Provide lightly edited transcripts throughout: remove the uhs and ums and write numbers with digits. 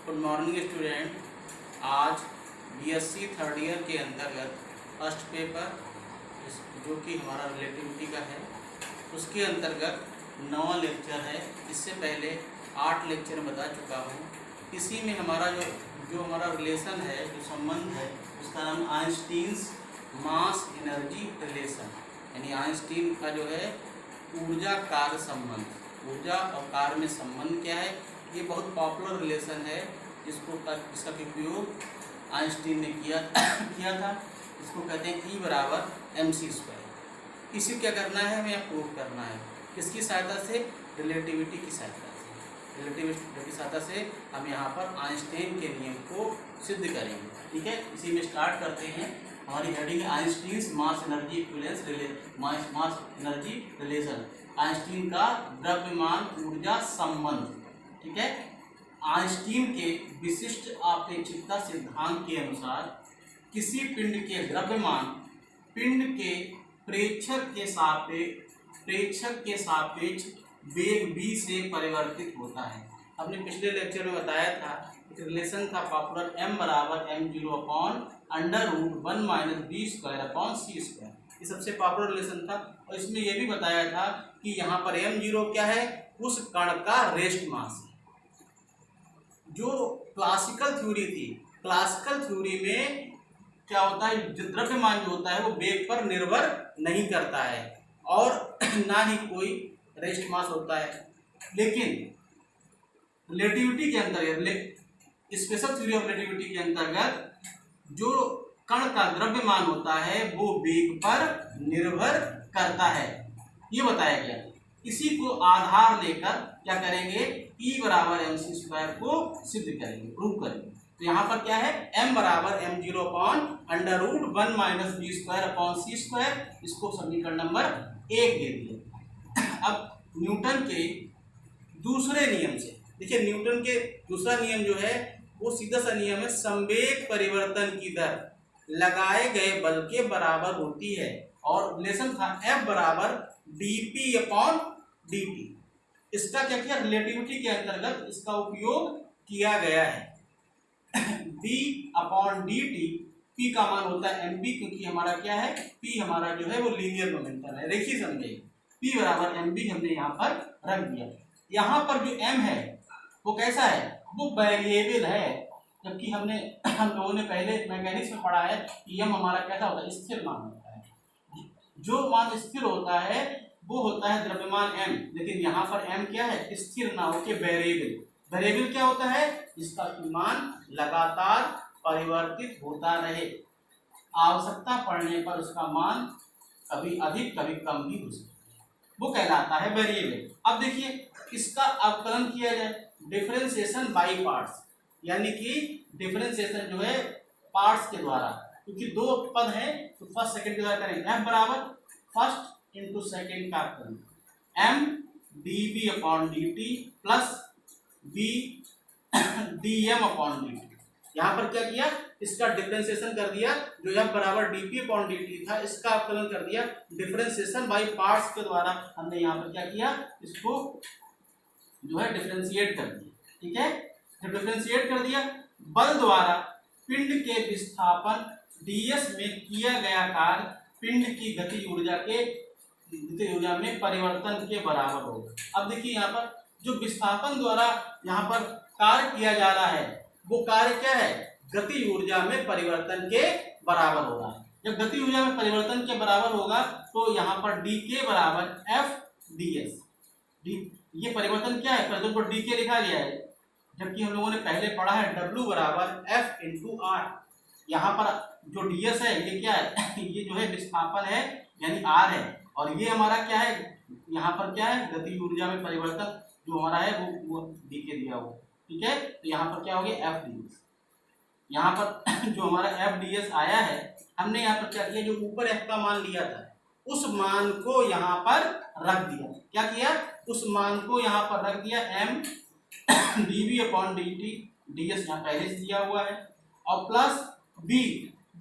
Good morning student. आज BSc third year के अंतर्गत फर्स्ट पेपर जो कि हमारा रिलेटिविटी का है, उसके अंतर्गत 9वां लेक्चर है। इससे पहले 8 लेक्चर बता चुका हूँ। इसी में हमारा जो हमारा रिलेशन है, जो संबंध है, उसका नाम आइंस्टीन्स मास एनर्जी रिलेशन, यानी आइंस्टीन का जो है ऊर्जा कार्य संबंध, ऊर्जा और कार्य में संबंध क्या है। ये बहुत पॉपुलर रिलेशन है जिसका उपयोग आइंस्टीन ने किया था। इसको कहते हैं E बराबर mc²। इसे क्या करना है, हमें प्रूव करना है। किसकी सहायता से? रिलेटिविटी की सहायता से। रिलेटिविटी की सहायता से हम यहाँ पर आइंस्टीन के नियम को सिद्ध करेंगे। ठीक है, इसी में स्टार्ट करते हैं। हमारी हेडिंग है Einstein's mass energy equivalence mass energy relation, Einstein का द्रव्यमान ऊर्जा संबंध। ठीक है, आइंस्टीन के विशिष्ट आपेक्षिकता सिद्धांत के अनुसार किसी पिंड के द्रव्यमान पिंड के प्रेक्षक के सापेक्ष वेग v से परिवर्तित होता है। हमने पिछले लेक्चर में बताया था, एक रिलेशन था पॉपुलर, m बराबर m0/(1-v²/c²). ये सबसे पॉपुलर रिलेशन था। और इसमें यह भी बताया था कि यहाँ पर m0 क्या है, उस कण का रेस्ट मास है। जो क्लासिकल थ्योरी थी, क्लासिकल थ्योरी में क्या होता है, द्रव्यमान जो होता है वो वेग पर निर्भर नहीं करता है और ना ही कोई रेस्ट मास होता है। लेकिन रिलेटिविटी के अंतर्गत, स्पेशल थ्योरी ऑफ रिलेटिविटी के अंतर्गत जो कण का द्रव्यमान होता है वो वेग पर निर्भर करता है, ये बताया गया। इसी को आधार लेकर क्या करेंगे, E बराबर mc² को सिद्ध करेंगे, प्रूव करेंगे। तो यहाँ पर क्या है, m बराबर m0/(1-v²/c²), इसको समीकरण नंबर 1 दे दिए। अब न्यूटन के दूसरे नियम से देखिए, न्यूटन के दूसरा नियम जो है वो सीधा सा नियम है, संवेग परिवर्तन की दर लगाए गए बल के बराबर होती है। और रिलेशन था F बराबर dp/dt। इसका क्या किया, रिलेटिविटी के अंतर्गत इसका उपयोग किया गया है। d/dt, p का मान होता है mb, क्योंकि हमारा क्या है, p हमारा जो है वो लीनियर मोमेंटम है, रेखीय संवेग। p बराबर mb हमने यहाँ पर रख दिया। यहाँ पर जो m है वो कैसा है, वो वेरिएबल है। जबकि हम लोगों ने पहले मैकेनिक्स में पढ़ा है कि m हमारा कैसा होता है, स्थिर मान होता है। जो मान स्थिर होता है वो होता है द्रव्यमान m, लेकिन यहाँ पर m क्या है, स्थिर ना होके वेरिएबल। वेरिएबल क्या होता है, जिसका मान लगातार परिवर्तित होता रहे, आवश्यकता पड़ने पर उसका मान कभी अधिक कभी कम भी हो सकता है, वो कहलाता है वेरिएबल। अब देखिए, इसका अवकलन किया जाए डिफरेंशिएशन बाय पार्ट्स, यानी कि डिफरेंशिएशन जो है पार्ट्स के द्वारा, क्योंकि दो पद हैं तो फर्स्ट सेकंड के द्वारा करेंगे। f बराबर फर्स्ट इंटू सेकेंड का m dv/dt plus v dm/dt। यहाँ पर क्या किया, इसका डिफरेंशिएशन कर दिया। जो f बराबर dp/dt था, इसका अवकलन कर दिया डिफरेंशिएशन बाय पार्ट्स के द्वारा। हमने यहाँ पर क्या किया, इसको जो है डिफरेंशिएट कर दिया। ठीक है, जब डिफरेंशिएट कर दिया, बल द्वारा पिंड के विस्थापन ds में किया गया कार्य पिंड की गति ऊर्जा में परिवर्तन के बराबर होगा। अब देखिए, यहाँ पर जो विस्थापन द्वारा यहाँ पर कार्य किया जा रहा है वो कार्य क्या है, गति ऊर्जा में परिवर्तन के बराबर होगा। जब गति ऊर्जा में परिवर्तन के बराबर होगा तो यहाँ पर dk बराबर f ds। ये परिवर्तन क्या है, परिवर्तन को dk लिखा गया है, जबकि हम लोगों ने पहले पढ़ा है w बराबर f इंटू r। यहाँ पर जो ds है ये क्या है, ये जो है विस्थापन है यानी r है, और ये हमारा क्या है, यहाँ पर क्या है, गति ऊर्जा में परिवर्तन जो हमारा है वो dk दिया हुआ। ठीक है, तो यहाँ पर क्या हो गया, f ds। यहाँ पर जो हमारा f ds आया है, हमने यहाँ पर क्या किया, जो ऊपर f का मान लिया था उस मान को यहाँ पर रख दिया। क्या किया, उस मान को यहाँ पर रख दिया, m dv/dt, ds यहाँ पहले से दिया हुआ है, और प्लस v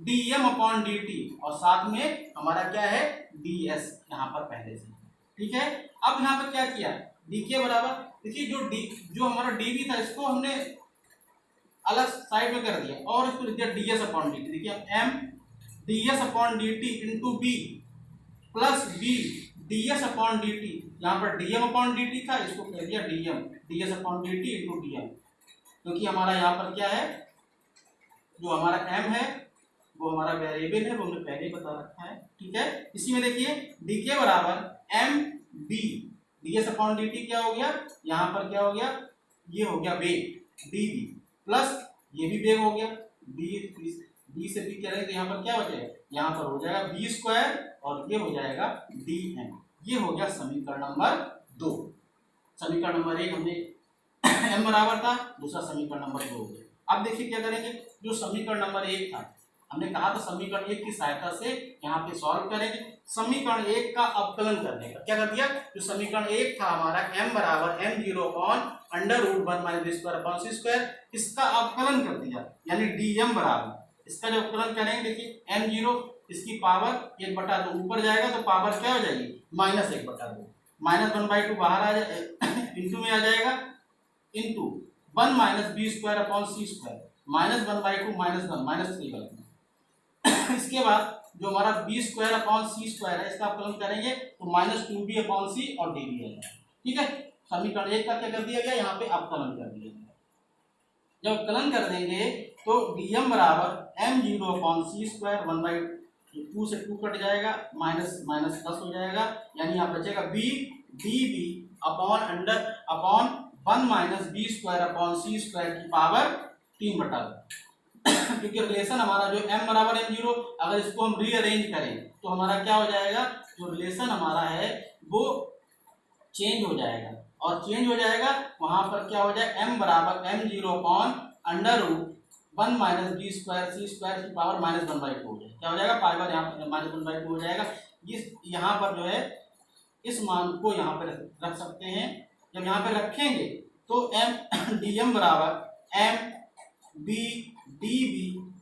dm/dt, और साथ में हमारा क्या है, ds यहाँ पर पहले से। ठीक है, अब यहाँ पर क्या किया, dk बराबर, देखिए जो हमारा dv था इसको हमने अलग साइड में कर दिया और इसको लिख दिया ds अपॉन dt। देखिए m ds upon dt into B plus B ds upon dt, यहाँ पर dm अपॉन dt था, इसको कह दिया dm ds upon dt into dm, क्योंकि हमारा यहाँ पर क्या है, जो हमारा m है वो हमारा वेरिएबल है, वो हमने पहले ही बता रखा है। ठीक है, इसी में देखिए dk बराबर m b ds upon dt क्या हो गया, यहाँ पर क्या हो गया, ये हो गया वेग dv प्लस ये भी वेग हो गया d से b करेंगे तो यहाँ पर क्या बचेगा, यहाँ पर हो जाएगा b स्क्वायर और ये हो जाएगा dm। ये हो गया समीकरण नंबर 2। समीकरण नंबर 1 हमने m बराबर था, दूसरा समीकरण नंबर 2 हो गया। अब देखिए क्या करेंगे, जो समीकरण नंबर 1 था हमने कहा था समीकरण 1 की सहायता से यहाँ पे सॉल्व करेंगे। समीकरण 1 का अवकलन करने का क्या कर दिया, जो समीकरण 1 था हमारा m बराबर m0 upon under root 1 minus b square upon c square, इसका अवकलन कर दिया यानी dm बराबर, इसका जो अवकलन करेंगे देखिए m0 इसकी पावर 1/2 ऊपर जाएगा तो पावर क्या हो जाएगी -1/2, -1/2 बाहर आ जाए इंटू में आ जाएगा into 1 minus b square upon c square -1/2 -1 -3 इसके बाद जो हमारा b square upon c square है इसका अवकलन करेंगे तो -2b अपॉन सी और डी बी आएगा। ठीक है, समीकरण 1 का क्या कर दिया गया, यहाँ पे अवकलन कर दिया गया। जब अवकलन कर देंगे तो dm बराबर m0 अपॉन सी स्क्वायर 1/2 से 2 कट जाएगा, -10 हो जाएगा, यानी यहाँ बचेगा b db upon 1 minus b square upon c square की पावर 3/2 क्योंकि रिलेशन हमारा जो m बराबर m0, अगर इसको हम रीअरेंज करें तो हमारा क्या हो जाएगा, जो रिलेशन हमारा है वो चेंज हो जाएगा और चेंज हो जाएगा वहां पर क्या हो जाएगा, m बराबर m0 upon under root 1 minus b square c square की पावर -1/2 हो जाएगा। क्या हो जाएगा, पावर यहाँ पर -1/2 हो जाएगा। इस यहाँ पर जो है इस मान को यहाँ पर रख सकते हैं। जब यहाँ पे रखेंगे तो m dm बराबर m b dv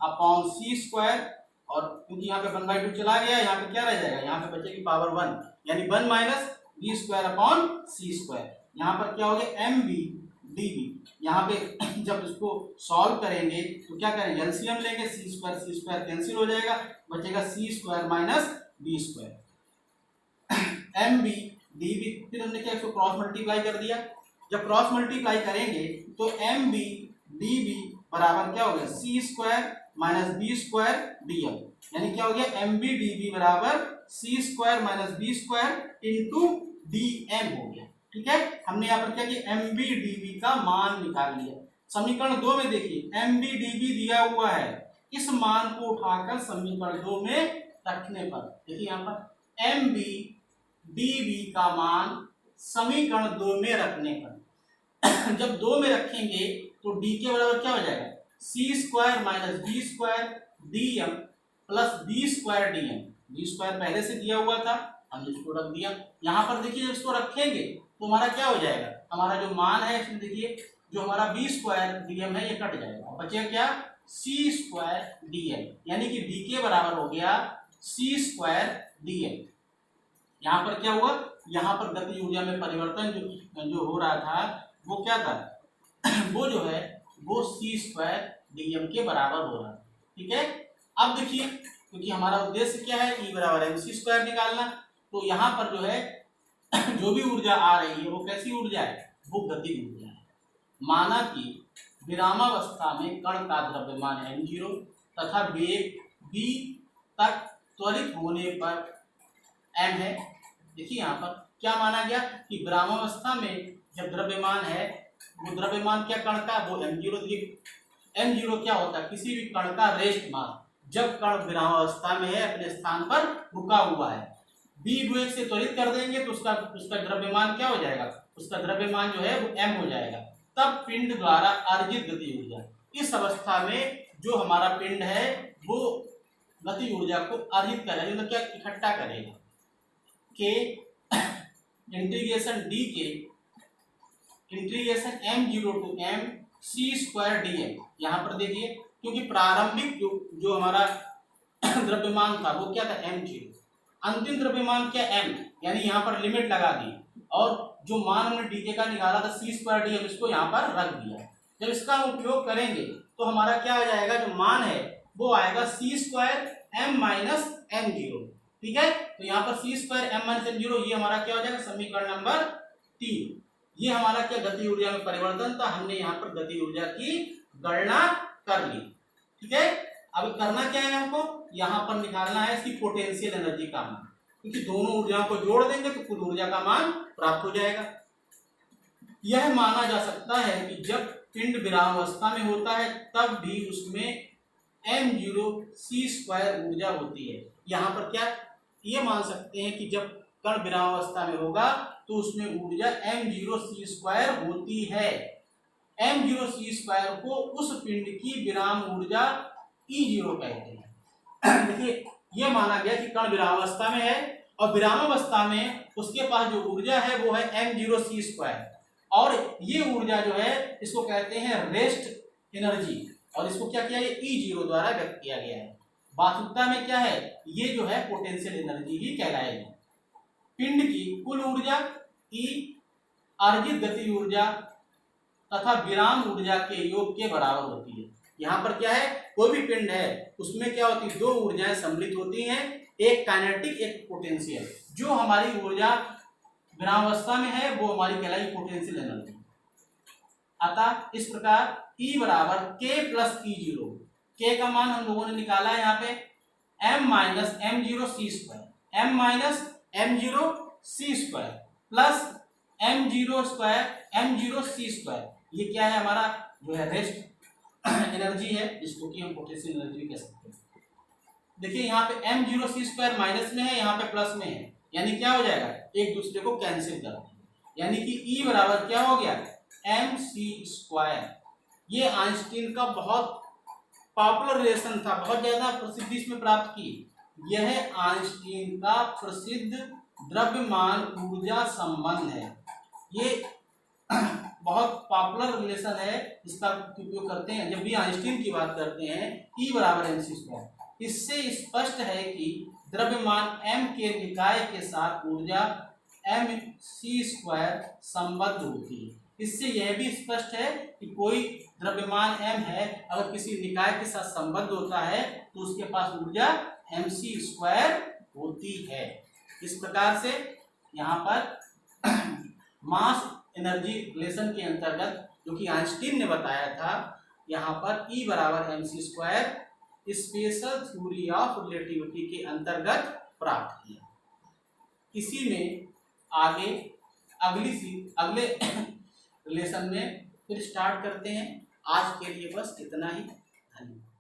upon c square, और क्योंकि यहाँ पे 1/2 चला गया, यहाँ पे क्या रह जाएगा, यहाँ पे बचेगी पावर 1 यानी 1 minus b square upon c square. यहाँ पर क्या हो गया एम बी डी बी, यहाँ पे जब इसको सॉल्व करेंगे तो क्या करेंगे, एलसीएम लेंगे, सी स्क्वायर कैंसिल हो जाएगा, बचेगा c square minus b square m b d b. फिर हमने क्या इसको क्रॉस मल्टीप्लाई कर दिया। जब क्रॉस मल्टीप्लाई करेंगे तो एम बी डी बी बराबर क्या हो गया, c square minus b square D m, यानी क्या हो गया, एम बी डी बी बराबर c square minus b square into d m हो गया। ठीक है, हमने यहाँ पर क्या किया, एम बी डी बी का मान निकाल लिया। समीकरण 2 में देखिए एम बी डी बी दिया हुआ है, इस मान को उठाकर समीकरण 2 में रखने पर देखिए यहाँ पर एम बी डी बी का मान समीकरण 2 में रखने पर जब 2 में रखेंगे तो डी के बराबर क्या हो जाएगा, c square minus b square D m plus b square D m. B square पहले से दिया हुआ था, हमने इसको रख दिया। यहाँ पर देखिए जब इसको रखेंगे तो हमारा क्या हो जाएगा, हमारा जो मान है इसमें देखिए जो हमारा बी स्क्वायर डी एम है ये कट जाएगा, बचेगा क्या, सी स्क्वायर डी एम, यानी कि डी के बराबर हो गया सी स्क्वायर डी एम। यहाँ पर क्या हुआ, यहाँ पर गति ऊर्जा में परिवर्तन जो हो रहा था वो क्या था वो जो है वो सी स्क्वायर डी एम के बराबर हो रहा है। ठीक है, अब देखिए क्योंकि हमारा उद्देश्य क्या है, ई बराबर एम सी स्क्वायर निकालना, तो यहाँ पर जो है जो भी ऊर्जा आ रही है वो कैसी ऊर्जा है, वो गतिज ऊर्जा है। माना कि विरामावस्था में कण का द्रव्यमान m0 तथा वेग v तक त्वरित होने पर m है। देखिए यहाँ पर क्या माना गया कि विरामावस्था में जब द्रव्यमान है, वो द्रव्यमान क्या कण का, वो m0। m0 क्या होता है, किसी भी कण का रेस्ट मास, जब कण विरामावस्था में है, अपने स्थान पर रुका हुआ है, v वेग से त्वरित कर देंगे तो उसका द्रव्यमान क्या हो जाएगा, उसका द्रव्यमान जो है वो m हो जाएगा। तब पिंड द्वारा अर्जित गति ऊर्जा, इस अवस्था में जो हमारा पिंड है वो गति ऊर्जा को अर्जित करेगा, मतलब क्या इकट्ठा करेगा, K integration D K integration m0 to m C square D M. यहाँ पर देखिए क्योंकि प्रारंभिक जो हमारा द्रव्यमान था वो क्या था, m0, अंतिम द्रव्यमान क्या m, यानी यहाँ पर लिमिट लगा दी और जो मान हमने डी के का निकाला था सी स्क्वायर डी एम, इसको यहाँ पर रख दिया। जब इसका हम उपयोग करेंगे तो हमारा क्या आ जाएगा, जो मान है वो आएगा c² m माइनस m0। ठीक है, तो यहाँ पर c² m माइनस m0 ये हमारा क्या हो जाएगा, समीकरण नंबर 3। ये हमारा क्या गति ऊर्जा में परिवर्तन था, हमने यहाँ पर गति ऊर्जा की गणना कर ली। ठीक है, अब करना क्या है, हमको यहाँ पर निकालना है इसकी पोटेंशियल एनर्जी का मान, क्योंकि दोनों ऊर्जाओं को जोड़ देंगे तो कुल ऊर्जा का मान प्राप्त हो जाएगा। यह माना जा सकता है कि जब पिंड विरामावस्था में होता है तब भी उसमें m0 c² ऊर्जा होती है। यहाँ पर क्या ये मान सकते हैं कि जब कण विरामावस्था में होगा तो उसमें ऊर्जा m0 c² होती है। m0 c² को उस पिंड की विराम ऊर्जा E0 कहते हैं। देखिए ये माना गया कि कण विरामावस्था में है और विरामावस्था में उसके पास जो ऊर्जा है वो है m0 c², और ये ऊर्जा जो है इसको कहते हैं रेस्ट एनर्जी, और इसको क्या किया है, E0 द्वारा व्यक्त किया गया है। वास्तविकता में क्या है, ये जो है पोटेंशियल एनर्जी ही कहलाएगी। पिंड की कुल ऊर्जा E अर्जित गति ऊर्जा तथा विराम ऊर्जा के योग के बराबर होती है। यहाँ पर क्या है, कोई भी पिंड है उसमें क्या होती है, दो ऊर्जाएं सम्मिलित होती हैं, एक काइनेटिक एक पोटेंशियल। जो हमारी ऊर्जा विरामावस्था में है वो हमारी कहलाई पोटेंशियल एनर्जी। अतः इस प्रकार E बराबर K प्लस E0, K का मान हम लोगों ने निकाला है यहाँ पे m minus m0 c², m minus m0 c² plus m0 c²। ये क्या है, हमारा जो है रेस्ट एनर्जी है, जिसको कि हम पोटेंशियल एनर्जी कह सकते हैं। देखिए यहाँ पे m0 c² माइनस में है, यहाँ पे प्लस में है, यानी क्या हो जाएगा, एक दूसरे को कैंसिल करते हैं, यानी कि E बराबर क्या हो गया, mc²। ये आइंस्टीन का बहुत पॉपुलर रिलेशन था, बहुत ज्यादा प्रसिद्धि इसमें प्राप्त की। यह आइंस्टीन का प्रसिद्ध द्रव्यमान ऊर्जा संबंध है। ये बहुत पॉपुलर रिलेशन है, इसका उपयोग करते हैं जब भी आइंस्टीन की बात करते हैं, E बराबर mc²। इससे स्पष्ट है कि द्रव्यमान m के निकाय के साथ ऊर्जा mc² संबद्ध होती है। इससे यह भी स्पष्ट है कि कोई द्रव्यमान m है, अगर किसी निकाय के साथ संबद्ध होता है तो उसके पास ऊर्जा mc² होती है। इस प्रकार से यहाँ पर मास एनर्जी रिलेशन के अंतर्गत जो कि आइंस्टीन ने बताया था, यहाँ पर E बराबर mc² special theory of relativity के अंतर्गत प्राप्त किया। इसी में आगे अगले रिलेशन में फिर स्टार्ट करते हैं। आज के लिए बस इतना ही। धन्यवाद।